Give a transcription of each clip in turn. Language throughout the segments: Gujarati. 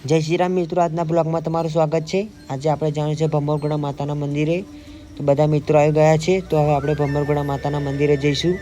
जय श्री राम मित्रों, आज ब्लॉग में तमारुं स्वागत है। आज आपणे जाण્યું છે ભમરગોડા માતાના મંદિરે। तो બધા મિત્રો આવી ગયા છે, तो હવે આપણે ભમરગોડા માતાના મંદિરે જઈશું।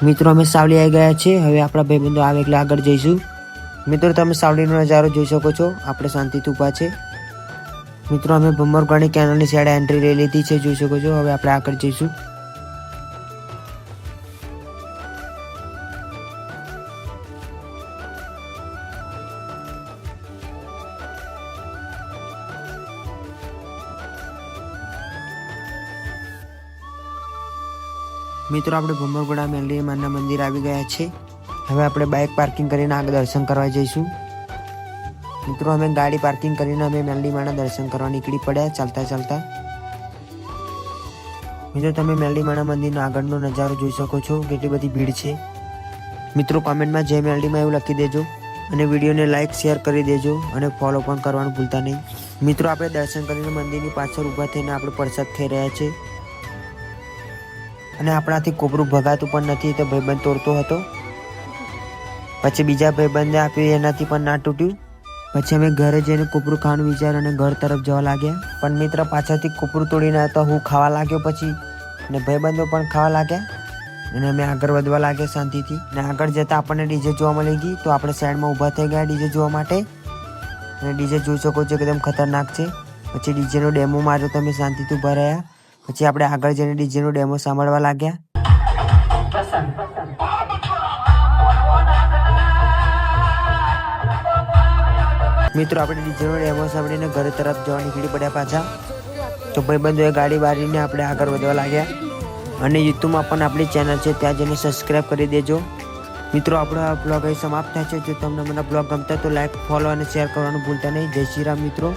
मित्रों अमे सावली आई गया है। हवे आपड़ा भाईबंधो आवे એટલે આગળ જઈશું। મિત્રો તમે સાવલીનો નજારો જોઈ શકો છો। આપણે શાંતિથી ઊભા છે। મિત્રો અમે ભમરગોડાની કેનાલની સાઈડે એન્ટ્રી લઈ લીધી છે, જોઈ શકો છો। હવે આપણે આગળ જઈશું। मित्रों આપણે ભમરગોડા મેલડી માના મંદિર આવી ગયા છે। હવે આપણે બાઇક પાર્કિંગ કરીને આગળ દર્શન કરવા જઈશું। મિત્રો અમે ગાડી પાર્કિંગ કરીને અમે મેલડી માના દર્શન કરવા નીકળી પડ્યા ચાલતા ચાલતા। મિત્રો તમે મેલડી માના મંદિરનો આગળનો નજારો જોઈ શકો છો, કેટલી બધી ભીડ છે। મિત્રો કોમેન્ટમાં જય મેલડીમાં એવું લખી દેજો અને વિડીયોને લાઈક શેર કરી દેજો અને ફોલો પણ કરવાનું ભૂલતા નહીં। મિત્રો આપણે દર્શન કરીને મંદિરની પાછળ ઊભા થઈને આપણે પ્રસાદ ખાઈ રહ્યા છે અને આપણાથી કોપરું ભગાતું પણ નથી। તો ભાઈબંધ તોડતો હતો, પછી બીજા ભાઈબંધે આપ્યું, એનાથી પણ ના તૂટ્યું। પછી અમે ઘરે જઈને કોપરું ખાવાનું વિચાર અને ઘર તરફ જવા લાગ્યા, પણ મિત્ર પાછળથી કોપરું તોડીને હતો। હું ખાવા લાગ્યો પછી અને ભાઈબંધો પણ ખાવા લાગ્યા અને અમે આગળ વધવા લાગ્યા શાંતિથી। અને આગળ જતાં આપણને ડીજે જોવા મળી ગઈ, તો આપણે સાઈડમાં ઊભા થઈ ગયા ડીજે જોવા માટે। અને ડીજે જોઈ શકો છો એકદમ ખતરનાક છે। પછી ડીજેનો ડેમો માર્યો, તમે શાંતિથી ઊભા રહ્યા। પછી આપણે આગળ જઈને ડીજેનો ડેમો સાંભળવા લાગ્યા। મિત્રો આપણે ડીજેનો ડેમો સાંભળીને ઘરે તરફ જવા નીકળી પડ્યા પાછા। તો ભાઈબંધોએ ગાડી વાળીને આપણે આગળ વધવા લાગ્યા અને યુટ્યુબમાં પણ આપણી ચેનલ છે, ત્યાં જઈને સબસ્ક્રાઈબ કરી દેજો। મિત્રો આપણો આ બ્લોગ અહીં સમાપ્ત થાય છે। જો તમને મારા બ્લોગ ગમતા તો લાઈક, ફોલો અને શેર કરવાનું ભૂલતા નહીં। જય શ્રી રામ મિત્રો।